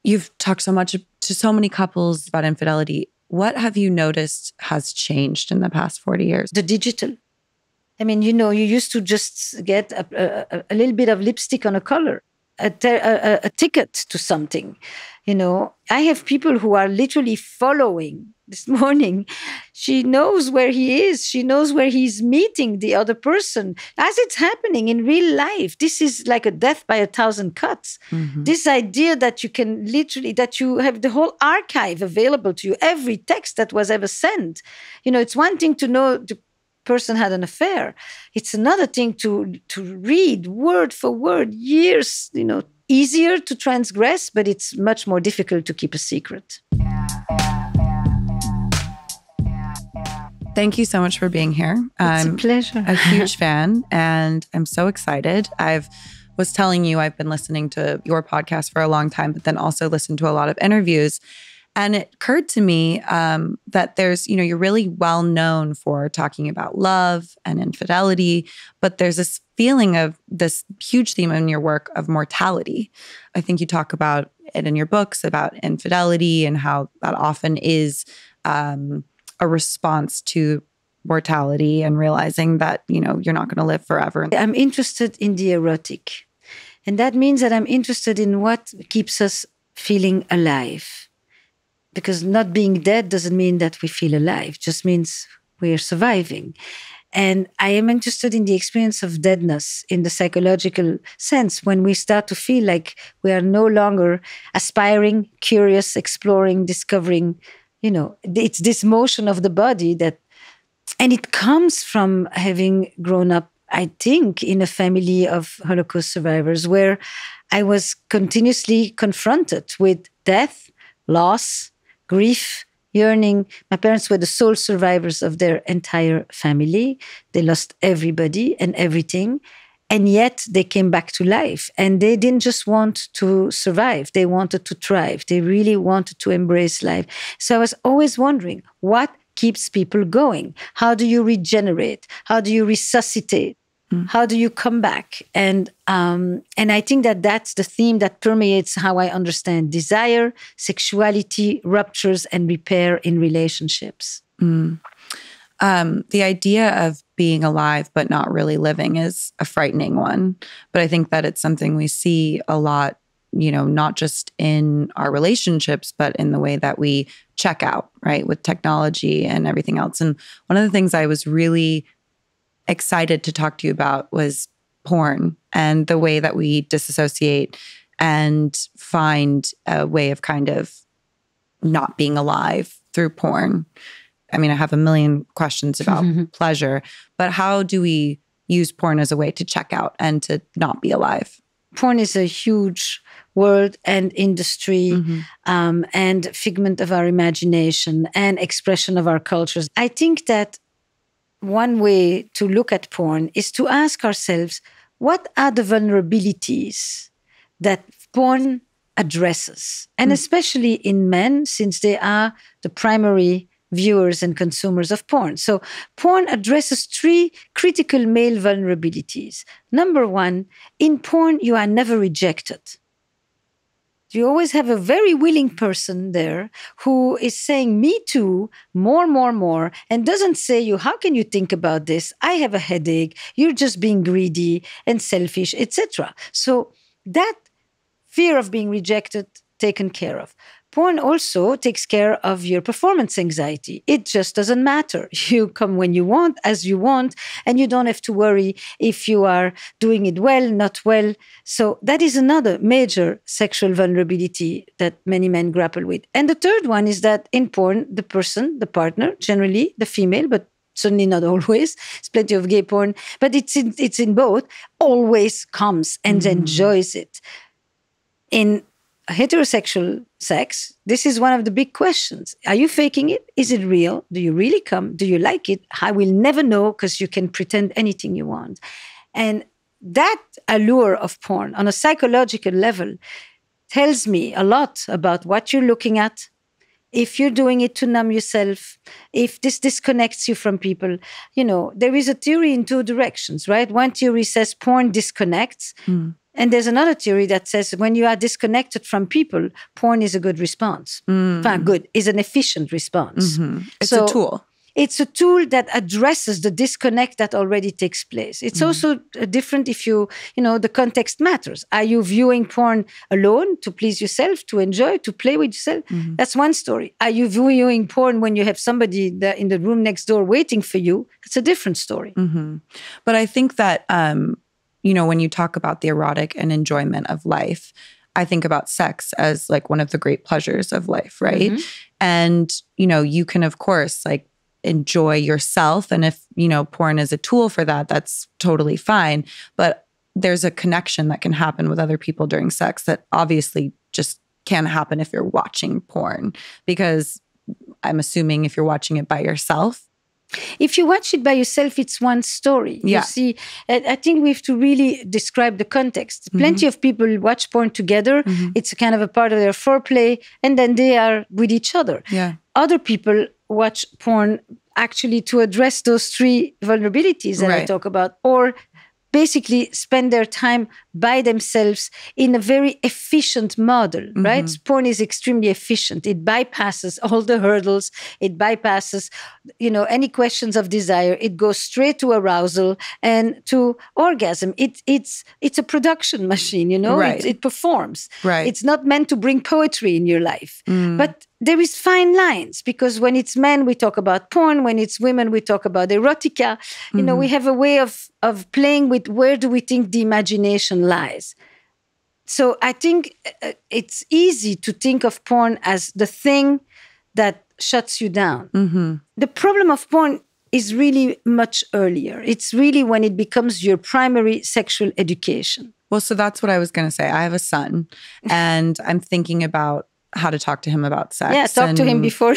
You've talked so much to so many couples about infidelity. What have you noticed has changed in the past 40 years? The digital. I mean, you used to just get a little bit of lipstick on a color, a ticket to something. I have people who are literally following. This morning, she knows where he is. She knows where he's meeting the other person as it's happening in real life. This is like a death by 1,000 cuts. Mm-hmm. This idea that you can that you have the whole archive available to you, every text that was ever sent. It's one thing to know the person had an affair. It's another thing to read word for word, years, easier to transgress, but it's much more difficult to keep a secret. Thank you so much for being here. It's a pleasure. I'm a huge fan, and I'm so excited. Was telling you I've been listening to your podcast for a long time, but then also listened to a lot of interviews. And it occurred to me that there's, you're really well known for talking about love and infidelity, but there's this feeling of this huge theme in your work of mortality. I think you talk about it in your books about infidelity and how that often is a response to mortality and realizing that, you're not going to live forever. I'm interested in the erotic. And that means that I'm interested in what keeps us feeling alive. Because not being dead doesn't mean that we feel alive, it just means we're surviving. And I am interested in the experience of deadness in the psychological sense, when we start to feel like we are no longer aspiring, curious, exploring, discovering. It's this motion of the body and it comes from having grown up, I think, in a family of Holocaust survivors where I was continuously confronted with death, loss, grief, yearning. My parents were the sole survivors of their entire family. They lost everybody and everything. And yet they came back to life. And they didn't just want to survive. They wanted to thrive. They really wanted to embrace life. So I was always wondering, what keeps people going? How do you regenerate? How do you resuscitate? How do you come back? And I think that that's the theme that permeates how I understand desire, sexuality, ruptures, and repair in relationships. The idea of being alive but not really living is a frightening one. But I think that it's something we see a lot, not just in our relationships, but in the way that we check out, right, with technology and everything else. And one of the things I was really excited to talk to you about was porn and the way that we disassociate and find a way of kind of not being alive through porn. I mean, I have a million questions about pleasure, but how do we use porn as a way to check out and to not be alive? Porn is a huge world and industry and figment of our imagination and expression of our cultures. I think that one way to look at porn is to ask ourselves, what are the vulnerabilities that porn addresses? And especially in men, since they are the primary viewers and consumers of porn. So porn addresses 3 critical male vulnerabilities. Number 1, in porn, you are never rejected. You always have a very willing person there who is saying, me too, more, and doesn't say you, how can you think about this? I have a headache. You're just being greedy and selfish, etc. So that fear of being rejected, taken care of. Porn also takes care of your performance anxiety. It just doesn't matter. You come when you want, as you want, and you don't have to worry if you are doing it well, not well. So that is another major sexual vulnerability that many men grapple with. And the third one is that in porn, the person, the partner, generally the female, but certainly not always, there's plenty of gay porn, but it's in both, always comes and enjoys it. In heterosexual sex, this is one of the big questions. Are you faking it? Is it real? Do you really come? Do you like it? I will never know, because you can pretend anything you want. And that allure of porn on a psychological level tells me a lot about what you're looking at. If you're doing it to numb yourself, if this disconnects you from people, there is a theory in 2 directions, right? One theory says porn disconnects. And there's another theory that says when you are disconnected from people, porn is a good response. Good, is an efficient response. It's a tool. It's a tool that addresses the disconnect that already takes place. It's also different if the context matters. Are you viewing porn alone to please yourself, to enjoy, to play with yourself? That's one story. Are you viewing porn when you have somebody in the room next door waiting for you? It's a different story. But I think that, when you talk about the erotic and enjoyment of life, I think about sex as like one of the great pleasures of life, right? And, you can, of course, like, enjoy yourself. And if, porn is a tool for that, that's totally fine. But there's a connection that can happen with other people during sex that obviously just can't happen if you're watching porn. Because I'm assuming if you're watching it by yourself. If you watch it by yourself, it's one story. Yeah. You see, I think we have to really describe the context. Plenty of people watch porn together. It's a kind of a part of their foreplay, and then they are with each other. Yeah. Other people watch porn actually to address those three vulnerabilities that I talk about, or basically spend their time by themselves in a very efficient model, right? Porn is extremely efficient. It bypasses all the hurdles. It bypasses, any questions of desire. It goes straight to arousal and to orgasm. It's a production machine, Right. It performs. Right. It's not meant to bring poetry in your life. But there is fine lines, because when it's men, we talk about porn. When it's women, we talk about erotica. We have a way of playing with where do we think the imagination lies. So I think it's easy to think of porn as the thing that shuts you down. The problem of porn is really much earlier. It's really when it becomes your primary sexual education. Well, so that's what I was going to say. I have a son, and I'm thinking about how to talk to him about sex. Yeah, talk to him before.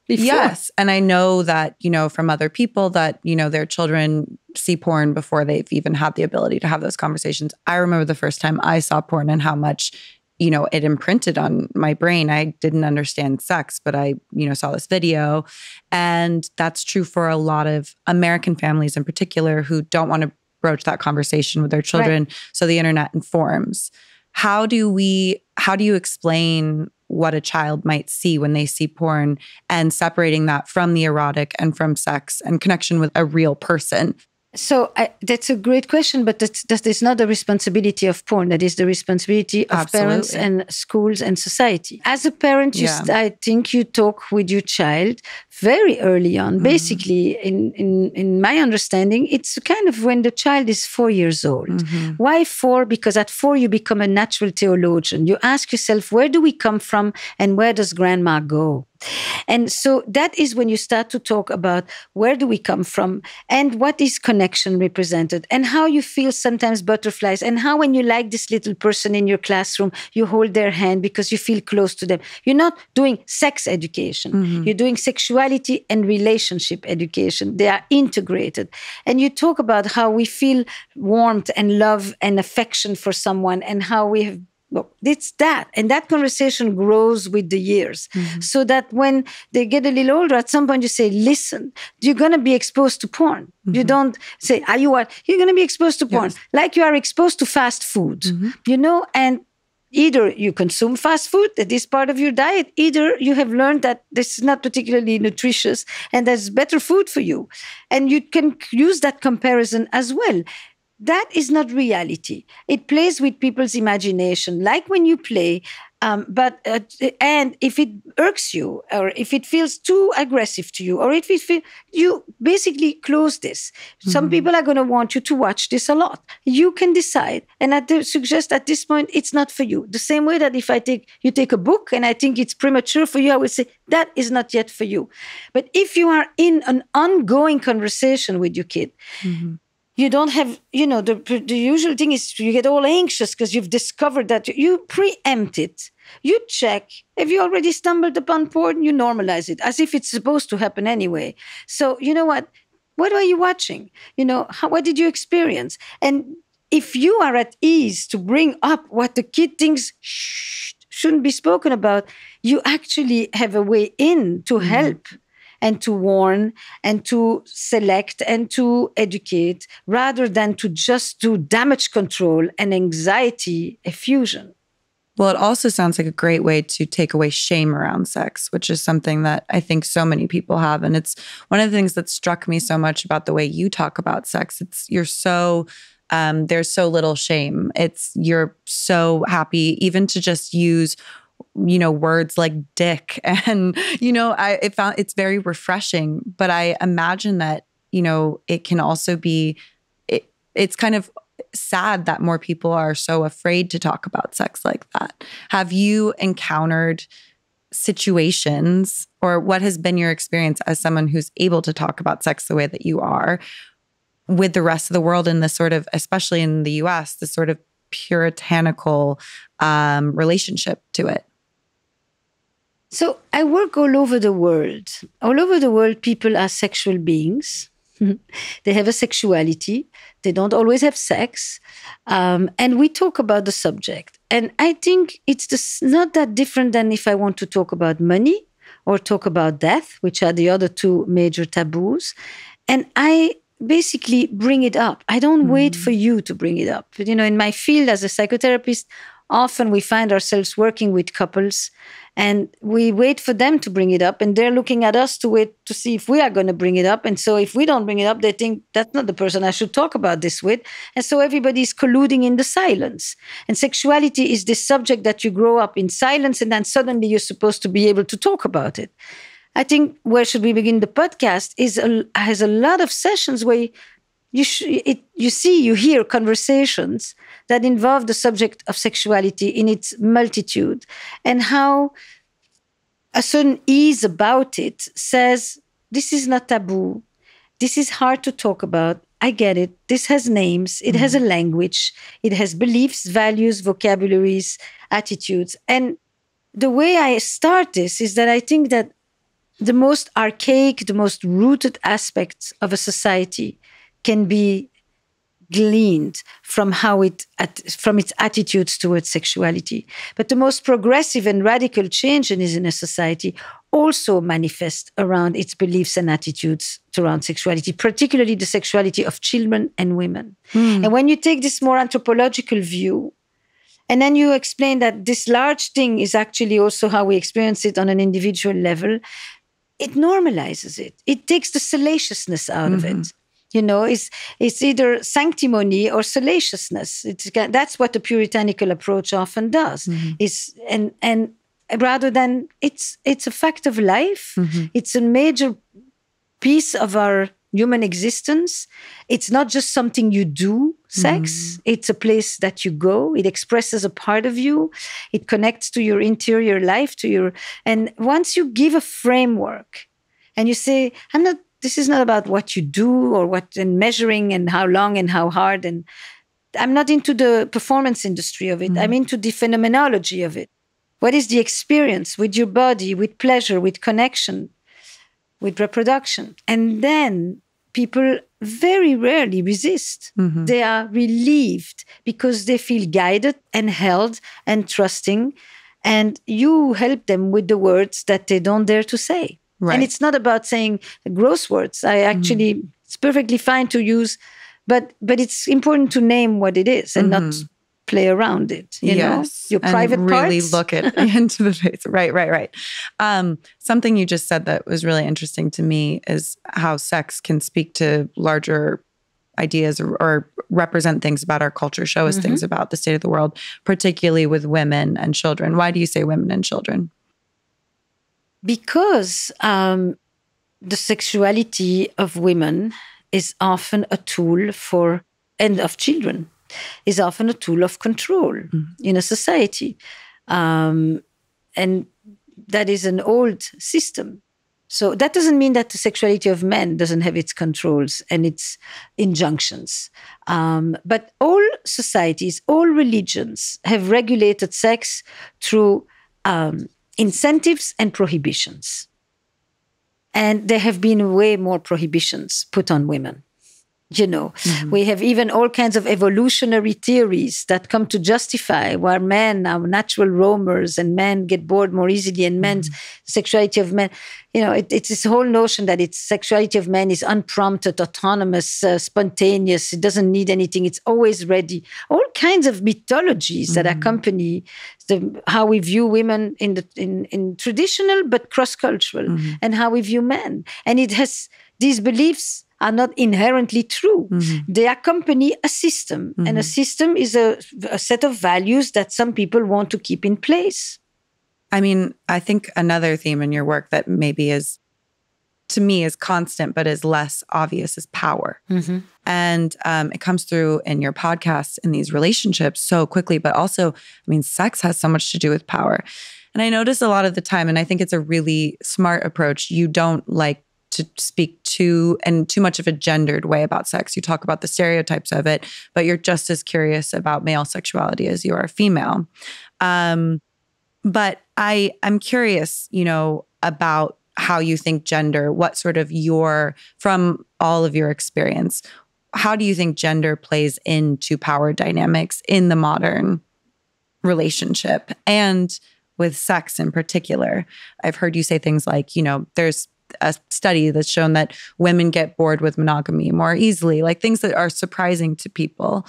Yes. And I know that, from other people that, their children see porn before they've even had the ability to have those conversations. I remember the first time I saw porn and how much, it imprinted on my brain. I didn't understand sex, but I, saw this video. And that's true for a lot of American families in particular who don't want to broach that conversation with their children. Right. So the internet informs. How do you explain what a child might see when they see porn and separating that from the erotic and from sex and connection with a real person? So that's a great question, but that is not the responsibility of porn. That is the responsibility of parents and schools and society. As a parent, I think you talk with your child very early on. Basically, in my understanding, it's kind of when the child is 4 years old. Why 4? Because at 4, you become a natural theologian. You ask yourself, where do we come from and where does grandma go? And so that is when you start to talk about where do we come from and what is connection represented and how you feel sometimes butterflies and how when you like this little person in your classroom, you hold their hand because you feel close to them. You're not doing sex education. You're doing sexuality and relationship education. They are integrated. And you talk about how we feel warmth and love and affection for someone and how we have. Look, it's that. And that conversation grows with the years. So that when they get a little older, at some point you say, listen, you're going to be exposed to porn. You don't say, are you what? You're going to be exposed to porn. Like you are exposed to fast food, and either you consume fast food, that is part of your diet, either you have learned that this is not particularly nutritious and there's better food for you. And you can use that comparison as well. That is not reality. It plays with people's imagination, like when you play. And if it irks you, or if it feels too aggressive to you, or if it feels, you basically close this. Some people are going to want you to watch this a lot. You can decide. And I suggest at this point, it's not for you. The same way that if you take a book and I think it's premature for you, I would say that is not yet for you. But if you are in an ongoing conversation with your kid, you don't have, the usual thing is you get all anxious because you've discovered that you preempt it. You check. If you already stumbled upon porn, you normalize it as if it's supposed to happen anyway. So, you know what? What are you watching? What did you experience? And if you are at ease to bring up what the kid thinks shouldn't be spoken about, you actually have a way in to help. and to warn and to select and to educate rather than to just do damage control and anxiety effusion. Well, it also sounds like a great way to take away shame around sex, which is something that I think so many people have. And it's one of the things that struck me so much about the way you talk about sex. You're so, there's so little shame. You're so happy even to just use, words like dick. And, it's very refreshing, but I imagine that, it can also be, it's kind of sad that more people are so afraid to talk about sex like that. Have you encountered situations, or what has been your experience as someone who's able to talk about sex the way that you are with the rest of the world in this sort of, especially in the US, this sort of puritanical relationship to it? So I work all over the world. All over the world, people are sexual beings. They have a sexuality. They don't always have sex. And we talk about the subject. And I think it's not that different than if I want to talk about money or talk about death, which are the other two major taboos. And I basically bring it up. I don't wait for you to bring it up. But, in my field as a psychotherapist, often we find ourselves working with couples and we wait for them to bring it up, and they're looking at us to wait to see if we are going to bring it up. And so if we don't bring it up, they think that's not the person I should talk about this with. And so everybody's colluding in the silence. And sexuality is this subject that you grow up in silence, and then suddenly you're supposed to be able to talk about it. I think Where Should We Begin the podcast has a lot of sessions where you hear conversations that involve the subject of sexuality in its multitude, and how a certain ease about it says, this is not taboo. This is hard to talk about. I get it. This has names. It has a language. It has beliefs, values, vocabularies, attitudes. And the way I start this is that I think that the most archaic, the most rooted aspects of a society can be gleaned from from its attitudes towards sexuality. But the most progressive and radical change in a society also manifests around its beliefs and attitudes around sexuality, particularly the sexuality of children and women. And when you take this more anthropological view, and then you explain that this large thing is actually also how we experience it on an individual level, it normalizes it. It takes the salaciousness out of it. It's either sanctimony or salaciousness. That's what the puritanical approach often does. And rather than it's a fact of life. It's a major piece of our human existence. It's not just something you do, sex. It's a place that you go. It expresses a part of you. It connects to your interior life, and once you give a framework and you say, this is not about what you do or and measuring and how long and how hard. And I'm not into the performance industry of it. I'm into the phenomenology of it. What is the experience with your body, with pleasure, with connection, with reproduction? And then people very rarely resist. They are relieved because they feel guided and held and trusting. And you help them with the words that they don't dare to say. Right. And it's not about saying gross words. It's perfectly fine to use, but it's important to name what it is and not play around it. You know, your private and really parts. look it into the face. Right. Something you just said that was really interesting to me is how sex can speak to larger ideas or represent things about our culture, show us things about the state of the world, particularly with women and children. Why do you say women and children? Because the sexuality of women is often a tool and of children, is often a tool of control in a society. And that is an old system. So that doesn't mean that the sexuality of men doesn't have its controls and its injunctions. But all societies, all religions have regulated sex through incentives and prohibitions. And there have been way more prohibitions put on women. We have even all kinds of evolutionary theories that come to justify why men are natural roamers and men get bored more easily, and men's sexuality of men. It's this whole notion that it's sexuality of men is unprompted, autonomous, spontaneous. It doesn't need anything. It's always ready. All kinds of mythologies that accompany how we view women in traditional but cross-cultural, and how we view men. And it has these beliefs are not inherently true. They accompany a system. And a system is a set of values that some people want to keep in place. I mean, I think another theme in your work that maybe is, to me, is constant but is less obvious is power. And it comes through in your podcast in these relationships so quickly, but also, I mean, sex has so much to do with power. And I notice a lot of the time, and I think it's a really smart approach, you don't like to speak too much of a gendered way about sex. You talk about the stereotypes of it, but you're just as curious about male sexuality as you are female. But I'm curious, about how you think gender, what sort of from all of your experience, how do you think gender plays into power dynamics in the modern relationship and with sex in particular? I've heard you say things like, there's a study that's shown that women get bored with monogamy more easily, like things that are surprising to people.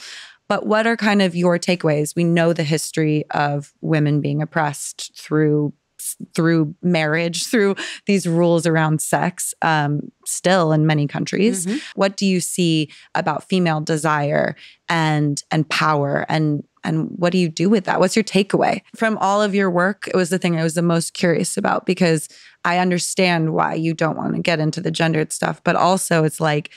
But what are kind of your takeaways? We know the history of women being oppressed through marriage, through these rules around sex, still in many countries. What do you see about female desire and power, and what do you do with that? What's your takeaway from all of your work? It was the thing I was the most curious about, because I understand why you don't want to get into the gendered stuff, but also it's like,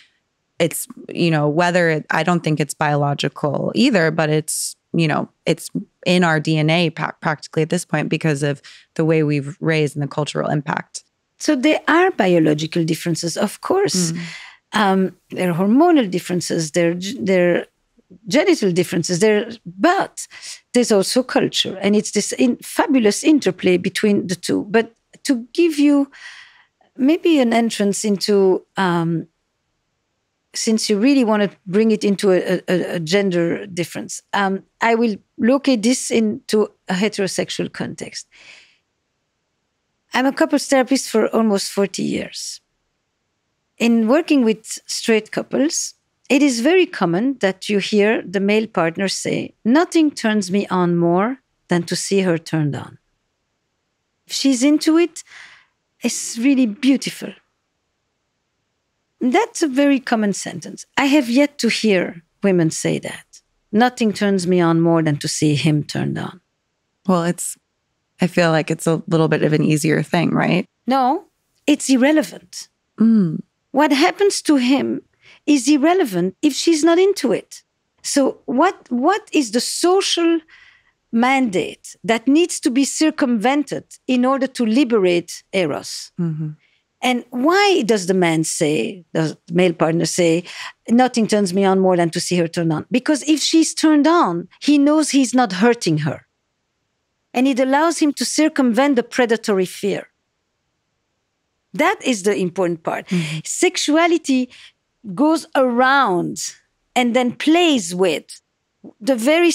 I don't think it's biological either, but it's in our DNA practically at this point because of the way we've raised and the cultural impact. So there are biological differences, of course. There are hormonal differences, there are genital differences, but there's also culture. And it's this fabulous interplay between the two. But to give you maybe an entrance into, since you really want to bring it into a gender difference, I will locate this into a heterosexual context. I'm a couples therapist for almost 40 years. In working with straight couples, it is very common that you hear the male partner say, "Nothing turns me on more than to see her turned on. If she's into it, it's really beautiful." That's a very common sentence. I have yet to hear women say that. "Nothing turns me on more than to see him turned on." Well, I feel like it's a little bit of an easier thing, right? No, it's irrelevant. What happens to him is irrelevant if she's not into it. So what is the social mandate that needs to be circumvented in order to liberate Eros? And why does the male partner say, "Nothing turns me on more than to see her turned on"? Because if she's turned on, he knows he's not hurting her. And it allows him to circumvent the predatory fear. That is the important part. Sexuality goes around and then plays with the very,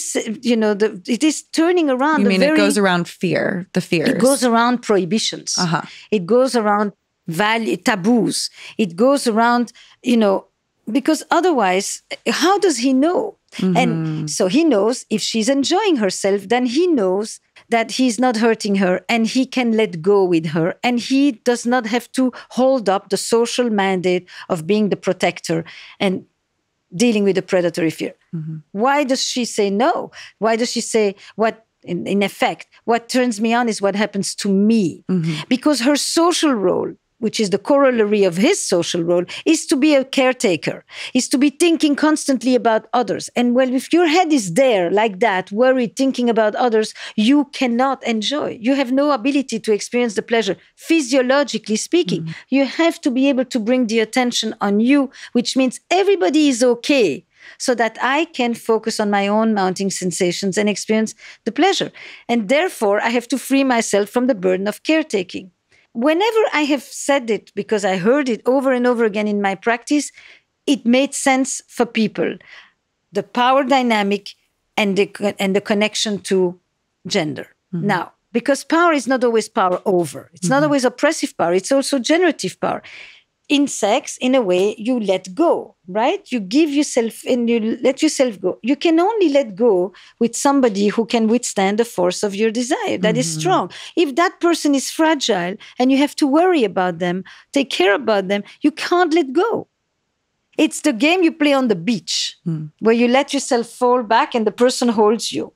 it is turning around. You mean it goes around fear, the fears? It goes around prohibitions. It goes around taboos. It goes around, because otherwise, how does he know? And so he knows if she's enjoying herself, then he knows that he's not hurting her and he can let go with her. And he does not have to hold up the social mandate of being the protector and dealing with the predatory fear. Why does she say no? Why does she say in effect, what turns me on is what happens to me? Because her social role, which is the corollary of his social role, is to be a caretaker, is to be thinking constantly about others. And if your head is there like that, worried, thinking about others, you cannot enjoy. You have no ability to experience the pleasure, physiologically speaking. You have to be able to bring the attention on you, which means everybody is okay, so that I can focus on my own mounting sensations and experience the pleasure. And therefore, I have to free myself from the burden of caretaking. Whenever I have said it, because I heard it over and over again in my practice, it made sense for people. The power dynamic and the connection to gender. Mm-hmm. Now, because power is not always power over. It's not always oppressive power. It's also generative power. In sex, in a way, you let go, right? You give yourself and you let yourself go. You can only let go with somebody who can withstand the force of your desire. That is strong. If that person is fragile and you have to worry about them, take care about them, you can't let go. It's the game you play on the beach where you let yourself fall back and the person holds you.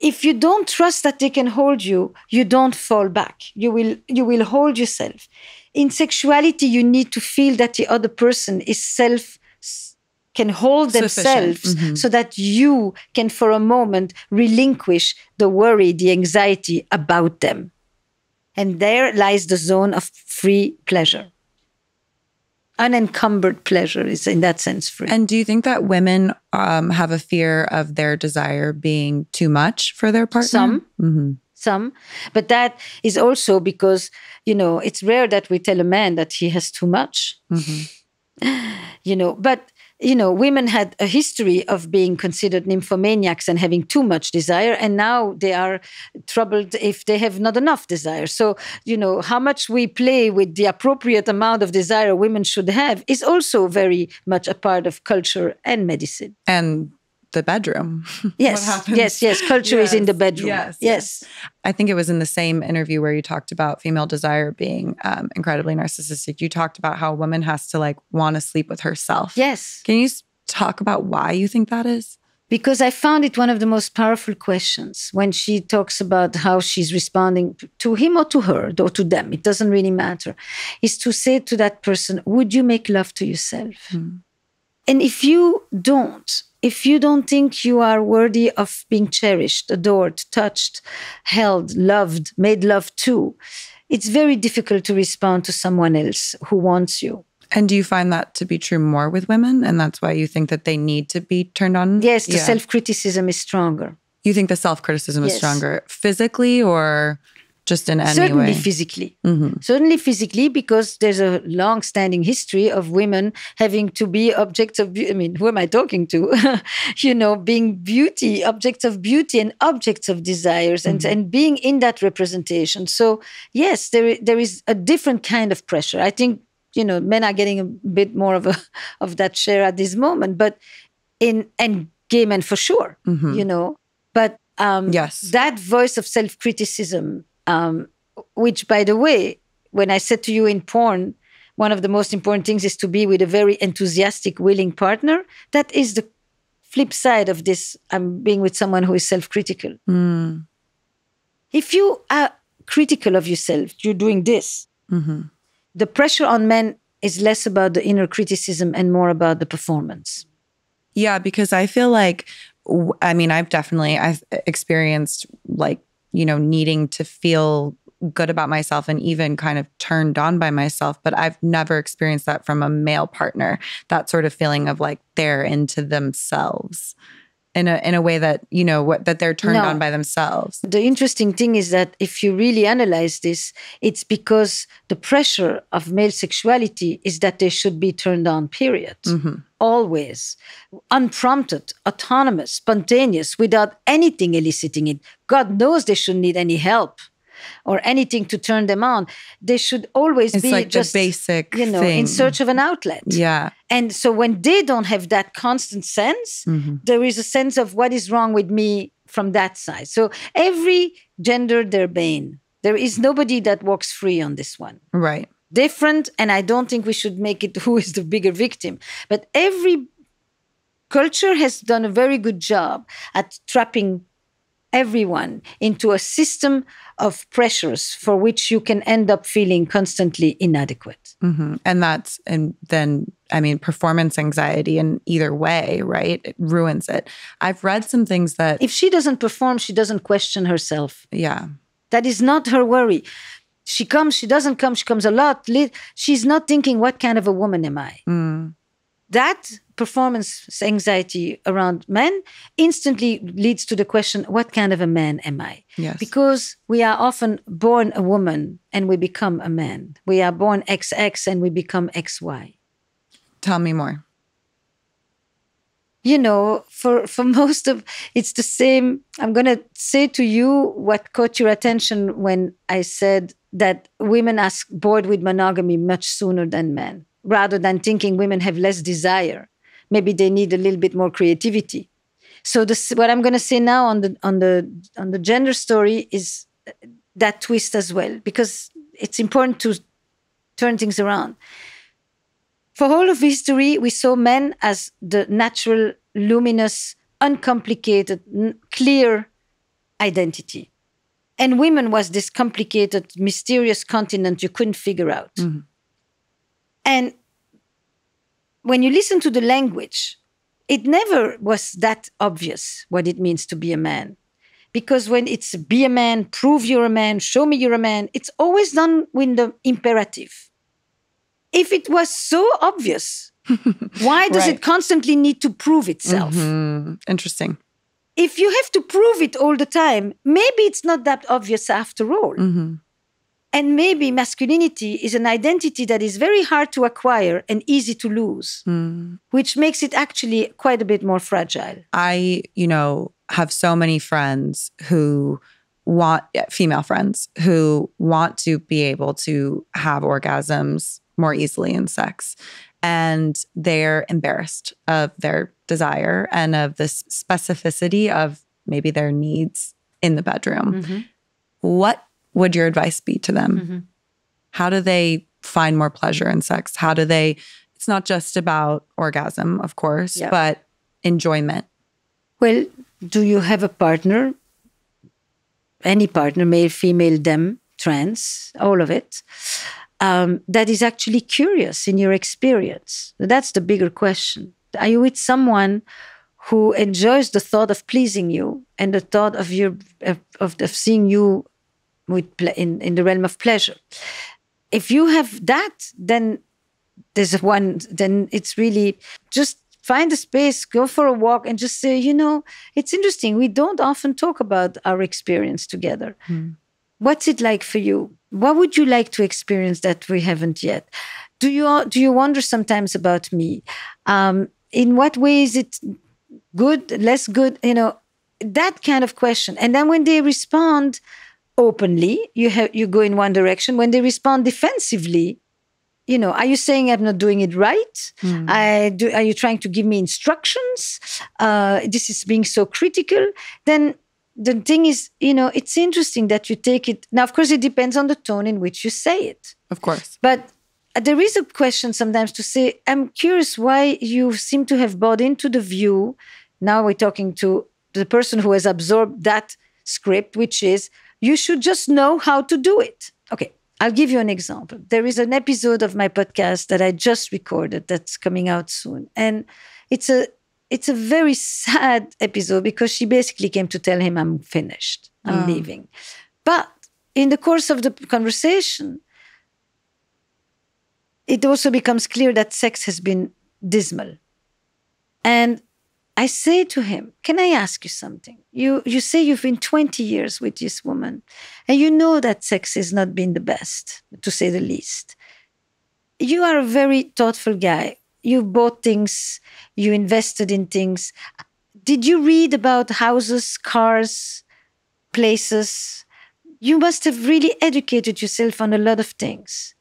If you don't trust that they can hold you, you don't fall back. You will hold yourself. In sexuality, you need to feel that the other person can hold themselves so that you can, for a moment, relinquish the worry, the anxiety about them. And there lies the zone of free pleasure. Unencumbered pleasure is in that sense free. And do you think that women have a fear of their desire being too much for their partner? Some. But that is also because, it's rare that we tell a man that he has too much. But women had a history of being considered nymphomaniacs and having too much desire. And now they are troubled if they have not enough desire. So, how much we play with the appropriate amount of desire women should have is also very much a part of culture and medicine. And the bedroom. Yes, yes. Culture is in the bedroom. Yes. I think it was in the same interview where you talked about female desire being incredibly narcissistic. You talked about how a woman has to want to sleep with herself. Yes. Can you talk about why you think that is? Because I found it one of the most powerful questions when she talks about how she's responding to him or to her or to them. It doesn't really matter. Is to say to that person, would you make love to yourself? And if you don't think you are worthy of being cherished, adored, touched, held, loved, made love to, it's very difficult to respond to someone else who wants you. And do you find that to be true more with women? And that's why you think that they need to be turned on? Yes, the self-criticism is stronger. You think the self-criticism is stronger physically or just in any Certainly way? Physically. Certainly physically, because there's a long-standing history of women having to be objects of beauty. I mean, who am I talking to? Being beauty, objects of beauty and objects of desires and being in that representation. So yes, there is a different kind of pressure. I think, men are getting a bit more of that share at this moment, but and gay men for sure, but that voice of self-criticism, which, by the way, when I said to you in porn, one of the most important things is to be with a very enthusiastic, willing partner. That is the flip side of this. I'm being with someone who is self-critical. If you are critical of yourself, you're doing this. The pressure on men is less about the inner criticism and more about the performance. Yeah, because I feel like, I've experienced needing to feel good about myself and even kind of turned on by myself. But I've never experienced that from a male partner, that sort of feeling of they're into themselves in a way that, that they're turned on by themselves. The interesting thing is that if you really analyze this, it's because the pressure of male sexuality is that they should be turned on, period. Always. Unprompted, autonomous, spontaneous, without anything eliciting it. God knows they shouldn't need any help or anything to turn them on. They should always be just the basic thing. In search of an outlet. Yeah. And so when they don't have that constant sense, there is a sense of what is wrong with me from that side. So every gender, their bane. There is nobody that walks free on this one. Right. Different, and I don't think we should make it who is the bigger victim. But every culture has done a very good job at trapping everyone into a system of pressures for which you can end up feeling constantly inadequate. And then performance anxiety in either way, right? It ruins it. I've read some things that... If she doesn't perform, she doesn't question herself. Yeah. That is not her worry. She comes, she doesn't come, she comes a lot. She's not thinking, what kind of a woman am I? That performance anxiety around men instantly leads to the question, what kind of a man am I? Yes. Because we are often born a woman and we become a man. We are born XX and we become XY. Tell me more. for most of it's the same. I'm going to say to you what caught your attention when I said that women are bored with monogamy much sooner than men, rather than thinking women have less desire. Maybe they need a little bit more creativity. So what I'm going to say now on the gender story is that twist as well, because it's important to turn things around. For all of history, we saw men as the natural, luminous, uncomplicated, clear identity. And women was this complicated, mysterious continent you couldn't figure out. Mm-hmm. And when you listen to the language, it never was that obvious what it means to be a man. Because when it's be a man, prove you're a man, show me you're a man, it's always done with the imperative. If it was so obvious, why does it constantly need to prove itself? Mm-hmm. Interesting. If you have to prove it all the time, maybe it's not that obvious after all. Mm-hmm. And maybe masculinity is an identity that is very hard to acquire and easy to lose, which makes it actually quite a bit more fragile. I, have so many friends who female friends who want to be able to have orgasms more easily in sex. And they're embarrassed of their desire and of the specificity of maybe their needs in the bedroom. Mm-hmm. What would your advice be to them? Mm-hmm. How do they find more pleasure in sex? It's not just about orgasm, of course, but enjoyment. Well, do you have a partner? Any partner, male, female, dem, trans, all of it, that is actually curious in your experience? That's the bigger question. Are you with someone who enjoys the thought of pleasing you and the thought of seeing you in the realm of pleasure? If you have that, then then it's really just find a space, go for a walk, and just say, it's interesting. We don't often talk about our experience together. What's it like for you? What would you like to experience that we haven't yet? Do you wonder sometimes about me? In what way is it good, less good? That kind of question. And then when they respond openly, you go in one direction. When they respond defensively, are you saying I'm not doing it right? Are you trying to give me instructions? This is being so critical. Then the thing is, it's interesting that you take it. Now, of course, it depends on the tone in which you say it. Of course. But there is a question sometimes to say, I'm curious why you seem to have bought into the view. Now we're talking to the person who has absorbed that script, which is, you should just know how to do it. Okay. I'll give you an example. There is an episode of my podcast that I just recorded that's coming out soon. And it's a very sad episode because she basically came to tell him, I'm finished, I'm leaving. But in the course of the conversation, it also becomes clear that sex has been dismal. And I say to him, can I ask you something? You say you've been 20 years with this woman, and you know that sex has not been the best, to say the least. You are a very thoughtful guy. You bought things, you invested in things. Did you read about houses, cars, places? You must have really educated yourself on a lot of things.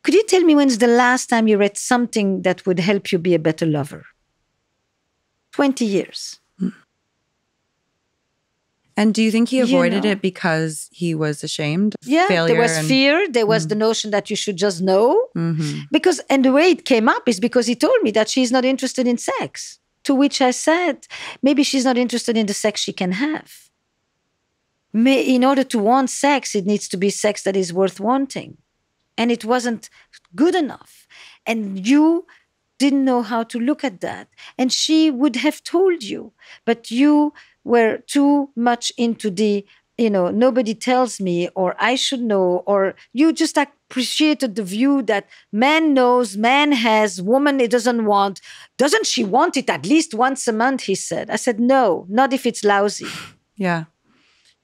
Could you tell me when's the last time you read something that would help you be a better lover? 20 years. And do you think he avoided it because he was ashamed of failure? There was fear. There was the notion that you should just know. Mm-hmm. And the way it came up is because he told me that she's not interested in sex. To which I said, maybe she's not interested in the sex she can have. In order to want sex, it needs to be sex that is worth wanting. And it wasn't good enough. And you didn't know how to look at that. And she would have told you, but you were too much into the, nobody tells me, or I should know, or you just appreciated the view that man knows, man has, woman it doesn't want. Doesn't she want it at least once a month, he said. I said, no, not if it's lousy. Yeah.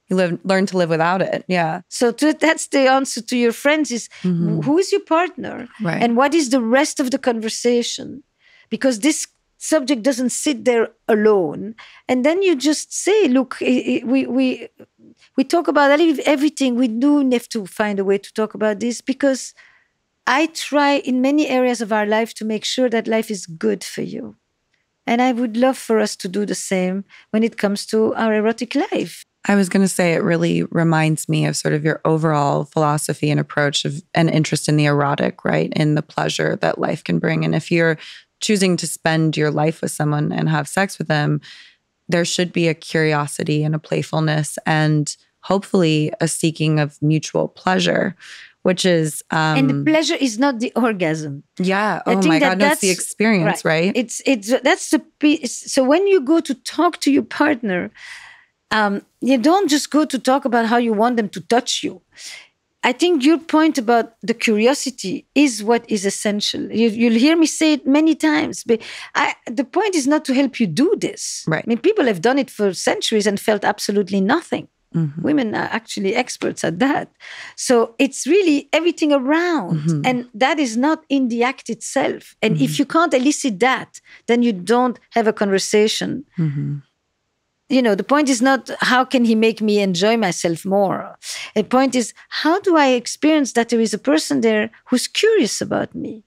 You learn to live without it. Yeah. So that's the answer to your friends is, who is your partner? Right. And what is the rest of the conversation? Because this subject doesn't sit there alone. And then you just say, look, we talk about everything. We do have to find a way to talk about this, because I try in many areas of our life to make sure that life is good for you. And I would love for us to do the same when it comes to our erotic life. I was going to say, it really reminds me of sort of your overall philosophy and approach of an interest in the erotic, right? In the pleasure that life can bring. And if you're choosing to spend your life with someone and have sex with them, there should be a curiosity and a playfulness and hopefully a seeking of mutual pleasure, which is... and the pleasure is not the orgasm. Yeah. Oh my God. No, it's the experience, right? That's the piece. So when you go to talk to your partner, you don't just go to talk about how you want them to touch you. I think your point about the curiosity is what is essential. You'll hear me say it many times. But the point is not to help you do this. Right. I mean, people have done it for centuries and felt absolutely nothing. Mm-hmm. Women are actually experts at that. So it's really everything around. Mm-hmm. And that is not in the act itself. And if you can't elicit that, then you don't have a conversation. Mm-hmm. The point is not how can he make me enjoy myself more. The point is, how do I experience that there is a person there who's curious about me?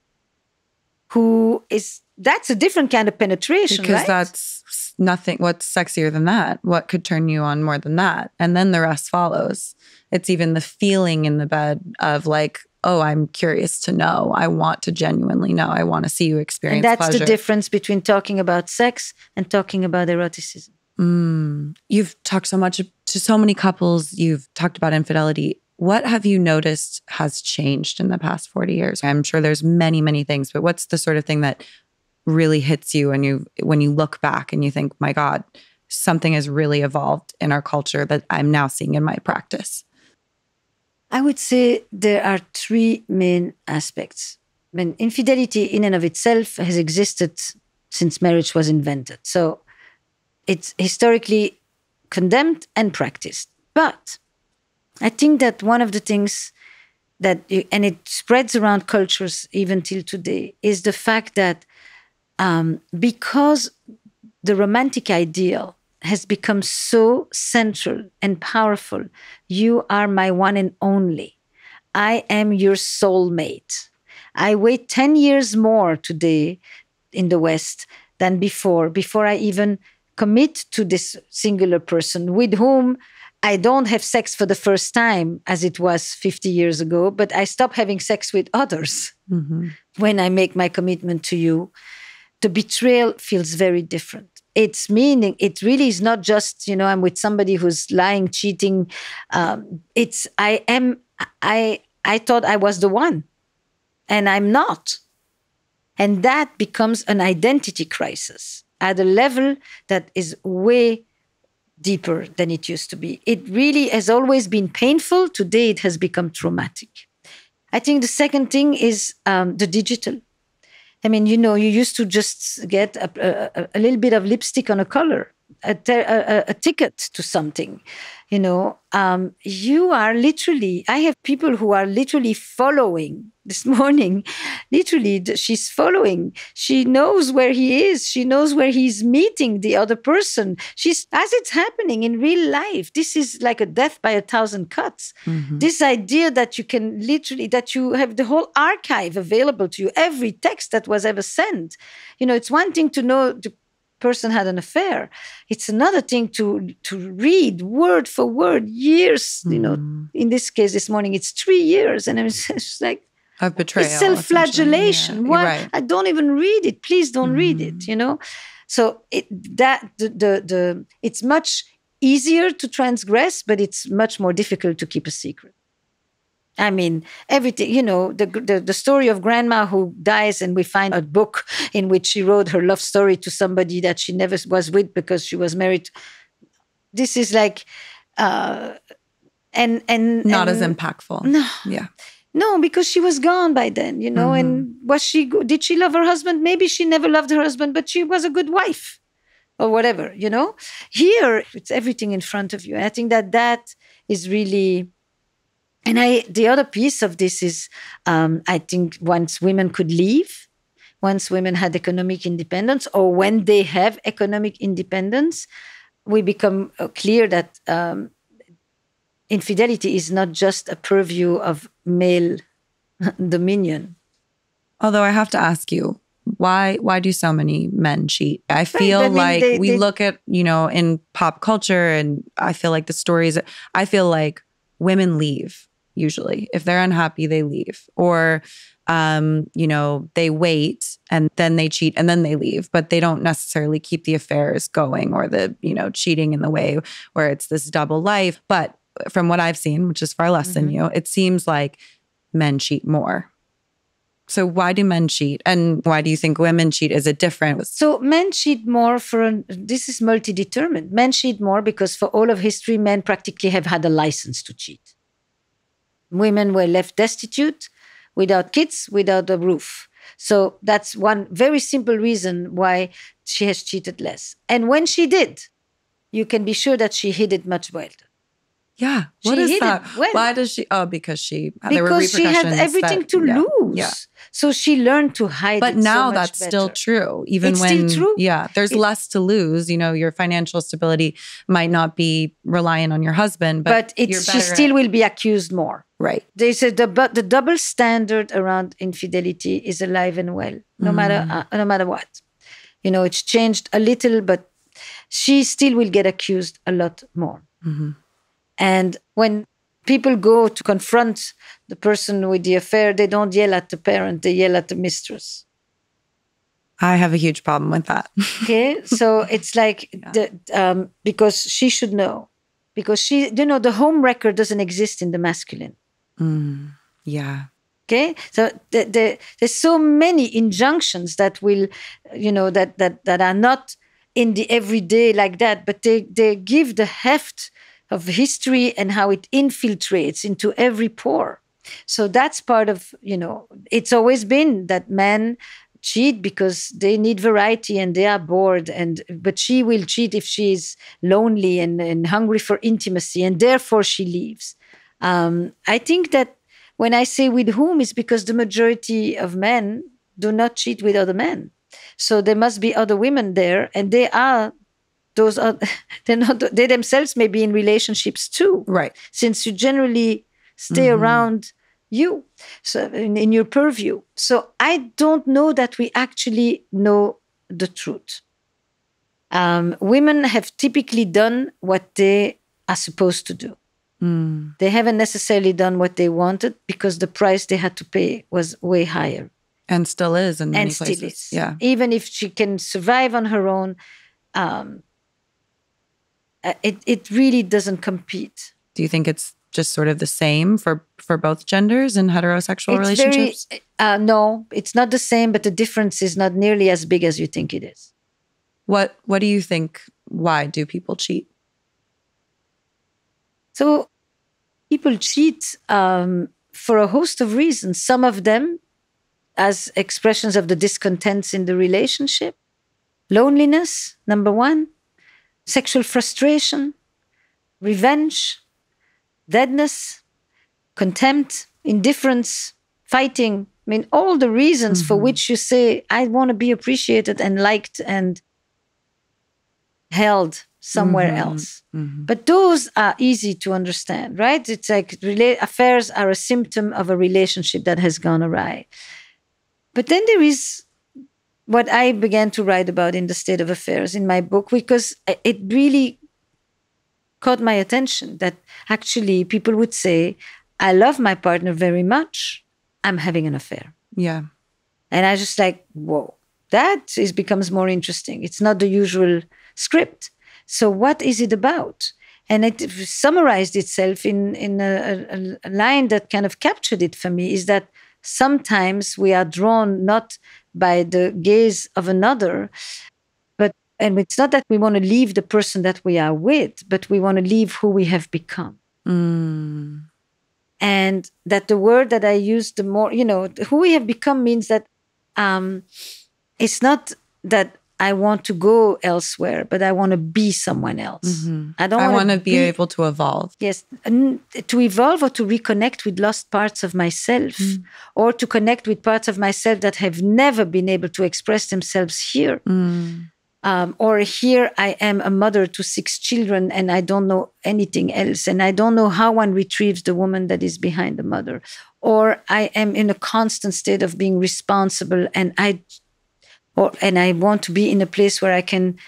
That's a different kind of penetration, because right? That's nothing. What's sexier than that? What could turn you on more than that? And then the rest follows. It's even the feeling in the bed of like, oh, I'm curious to know. I want to genuinely know. I want to see you experience pleasure. And that's the difference between talking about sex and talking about eroticism. You've talked so much to so many couples. You've talked about infidelity. What have you noticed has changed in the past 40 years? I'm sure there's many, many things, but what's the sort of thing that really hits you when you look back and you think, my God, something has really evolved in our culture that I'm now seeing in my practice? I would say there are three main aspects. I mean, infidelity in and of itself has existed since marriage was invented. So it's historically condemned and practiced. But I think that one of the things and it spreads around cultures even till today, is the fact that because the romantic ideal has become so central and powerful, you are my one and only. I am your soulmate. I wait 10 years more today in the West than before I even commit to this singular person with whom I don't have sex for the first time as it was 50 years ago, but I stop having sex with others. Mm-hmm. When I make my commitment to you. The betrayal feels very different. It's meaning, it really is not just, I'm with somebody who's lying, cheating. I thought I was the one and I'm not. And that becomes an identity crisis at a level that is way deeper than it used to be. It really has always been painful. Today, it has become traumatic. I think the second thing is the digital. I mean, you used to just get a little bit of lipstick on a color, a ticket to something. You are literally, I have people who are literally following this morning. Literally, she's following. She knows where he is. She knows where he's meeting the other person. As it's happening in real life, this is like a death by 1,000 cuts. Mm-hmm. This idea that you can literally, that you have the whole archive available to you, every text that was ever sent. It's one thing to know the person had an affair. It's another thing to read word for word, years, in this case, this morning, it's 3 years. And it's just like, of betrayal. It's self-flagellation. Yeah, Why? right. I don't even read it. Please don't read it, So it's much easier to transgress, but it's much more difficult to keep a secret. I mean, everything, the story of grandma who dies, and we find a book in which she wrote her love story to somebody that she never was with because she was married. This is like, not as impactful. No. Yeah. No, because she was gone by then, and did she love her husband? Maybe she never loved her husband, but she was a good wife or whatever, Here, it's everything in front of you. And I think that is really... And the other piece of this is, I think once women could leave, once women had economic independence, or when they have economic independence, we become clear that infidelity is not just a purview of male dominion. Although I have to ask you, why do so many men cheat? I feel I mean, like we look at, in pop culture, and I feel like the stories, I feel like women leave usually. If they're unhappy, they leave. Or, they wait and then they cheat and then they leave, but they don't necessarily keep the affairs going, or the, cheating in the way where it's this double life. But from what I've seen, which is far less than you, it seems like men cheat more. So why do men cheat? And why do you think women cheat? Is it different? So men cheat more this is multi-determined. Men cheat more because for all of history, men practically have had a license to cheat. Women were left destitute, without kids, without a roof. So that's one very simple reason why she has cheated less. And when she did, you can be sure that she hid it much better. Yeah. What is that? Why does she? Oh, because there were repercussions. Because she had everything to lose. Yeah. So she learned to hide it. But now so that's better. still true. Even it's when, still true. Yeah, there's less to lose. Your financial stability might not be reliant on your husband, but she still will be accused more. Right. They said the double standard around infidelity is alive and well, no matter what. It's changed a little, but she still will get accused a lot more. Mm-hmm. And when people go to confront the person with the affair, they don't yell at the parent, they yell at the mistress. I have a huge problem with that. Okay, so it's like, because she should know. Because the home record doesn't exist in the masculine. Yeah. Okay, so there's so many injunctions that will, that are not in the everyday like that, but they give the heft of history and how it infiltrates into every pore. So that's part of, it's always been that men cheat because they need variety and they are bored, but she will cheat if she's lonely and hungry for intimacy, and therefore she leaves. I think that when I say with whom, it's because the majority of men do not cheat with other men. So there must be other women there, and they themselves may be in relationships too. Right. Since you generally stay around you, so in your purview. So I don't know that we actually know the truth. Women have typically done what they are supposed to do. They haven't necessarily done what they wanted because the price they had to pay was way higher. And still is in many places. Still is. Yeah. Even if she can survive on her own, it really doesn't compete. Do you think it's just sort of the same for both genders in heterosexual relationships? No, it's not the same, but the difference is not nearly as big as you think it is. What do you think? Why do people cheat? So people cheat for a host of reasons. Some of them as expressions of the discontents in the relationship. Loneliness, number one. Sexual frustration, revenge, deadness, contempt, indifference, fighting. I mean, all the reasons for which you say, I want to be appreciated and liked and held somewhere else. But those are easy to understand, right? It's like affairs are a symptom of a relationship that has gone awry. But then there is what I began to write about in The State of Affairs in my book, because it really caught my attention that actually people would say, I love my partner very much, I'm having an affair. Yeah. And I just like, whoa, becomes more interesting. It's not the usual script. So what is it about? And it summarized itself in a line that kind of captured it for me, is that sometimes we are drawn not by the gaze of another, and it's not that we want to leave the person that we are with, but we want to leave who we have become. And that the word that I use, the more, who we have become means that it's not that I want to go elsewhere, but I want to be someone else. I want to be able to evolve. Yes, to evolve or to reconnect with lost parts of myself, or to connect with parts of myself that have never been able to express themselves here. Or here I am a mother to 6 children and I don't know anything else. And I don't know how one retrieves the woman that is behind the mother. Or I am in a constant state of being responsible and I want to be in a place where I can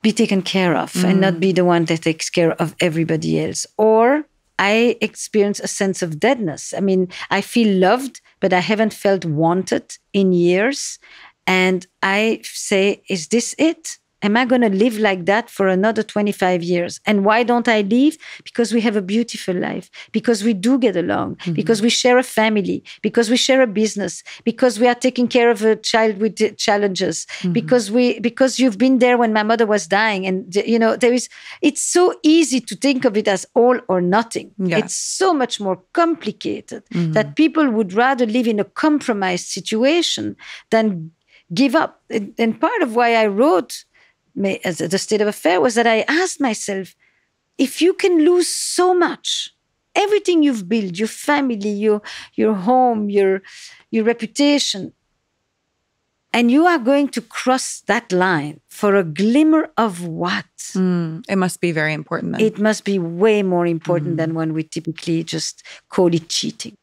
be taken care of and not be the one that takes care of everybody else. Or I experience a sense of deadness. I mean, I feel loved, but I haven't felt wanted in years. And I say, is this it? Am I going to live like that for another 25 years? And why don't I leave? Because we have a beautiful life, because we do get along, because we share a family, because we share a business, because we are taking care of a child with challenges, because you've been there when my mother was dying. And, it's so easy to think of it as all or nothing. Yeah. It's so much more complicated that people would rather live in a compromised situation than give up. And part of why I wrote as the state of affair was that I asked myself, if you can lose so much, everything you've built, your family, your home, your reputation, and you are going to cross that line for a glimmer of what? It must be very important then. It must be way more important than when we typically just call it cheating.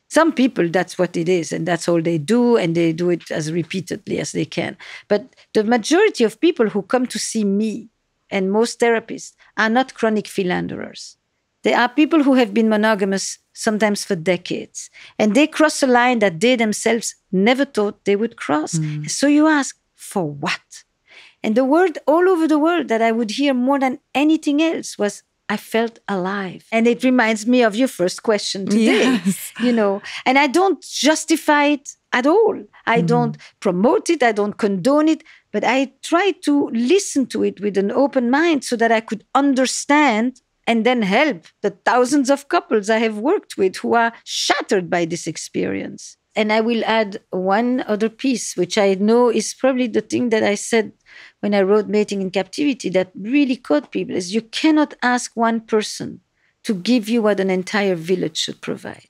Some people, that's what it is, and that's all they do, and they do it as repeatedly as they can. But the majority of people who come to see me, and most therapists, are not chronic philanderers. They are people who have been monogamous sometimes for decades, and they cross a line that they themselves never thought they would cross. So you ask, for what? And the word all over the world that I would hear more than anything else was, I felt alive. And it reminds me of your first question today, and I don't justify it at all. I don't promote it. I don't condone it, but I try to listen to it with an open mind so that I could understand and then help the thousands of couples I have worked with who are shattered by this experience. And I will add one other piece, which I know is probably the thing that I said when I wrote Mating in Captivity that really caught people, is you cannot ask one person to give you what an entire village should provide.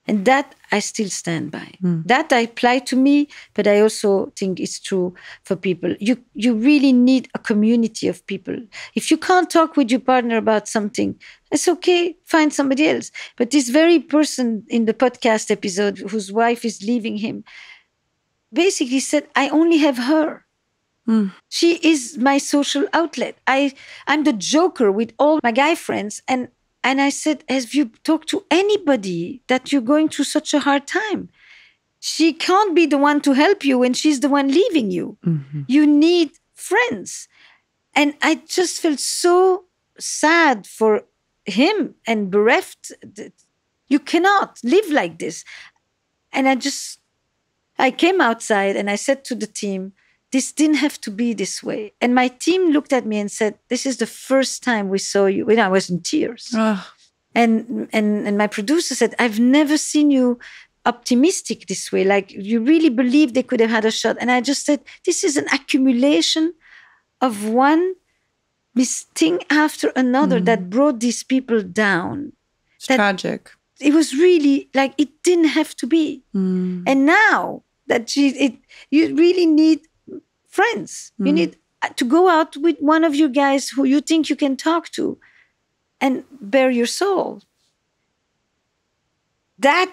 And that I still stand by. That I apply to me, but I also think it's true for people. You really need a community of people. If you can't talk with your partner about something, it's okay, find somebody else. But this very person in the podcast episode whose wife is leaving him basically said, I only have her. She is my social outlet. I'm the joker with all my guy friends. And I said, have you talked to anybody that you're going through such a hard time? She can't be the one to help you when she's the one leaving you. You need friends. And I just felt so sad for him and bereft. You cannot live like this. And I came outside and I said to the team, this didn't have to be this way. And my team looked at me and said, this is the first time we saw you. When I was in tears. And my producer said, I've never seen you optimistic this way. Like you really believe they could have had a shot. And I just said, this is an accumulation of one thing after another that brought these people down. It's tragic. It was really like, it didn't have to be. And now that you really need friends. You need to go out with one of you guys who you think you can talk to and bare your soul. That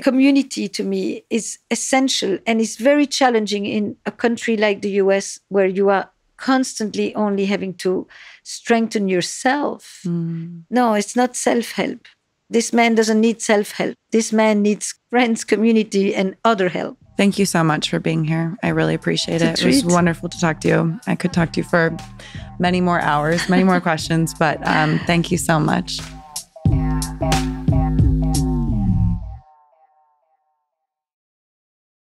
community to me is essential, and it's very challenging in a country like the US where you are constantly only having to strengthen yourself. No, it's not self-help. This man doesn't need self-help. This man needs friends, community, and other help. Thank you so much for being here. I really appreciate it. It was wonderful to talk to you. I could talk to you for many more hours, many more questions, but thank you so much.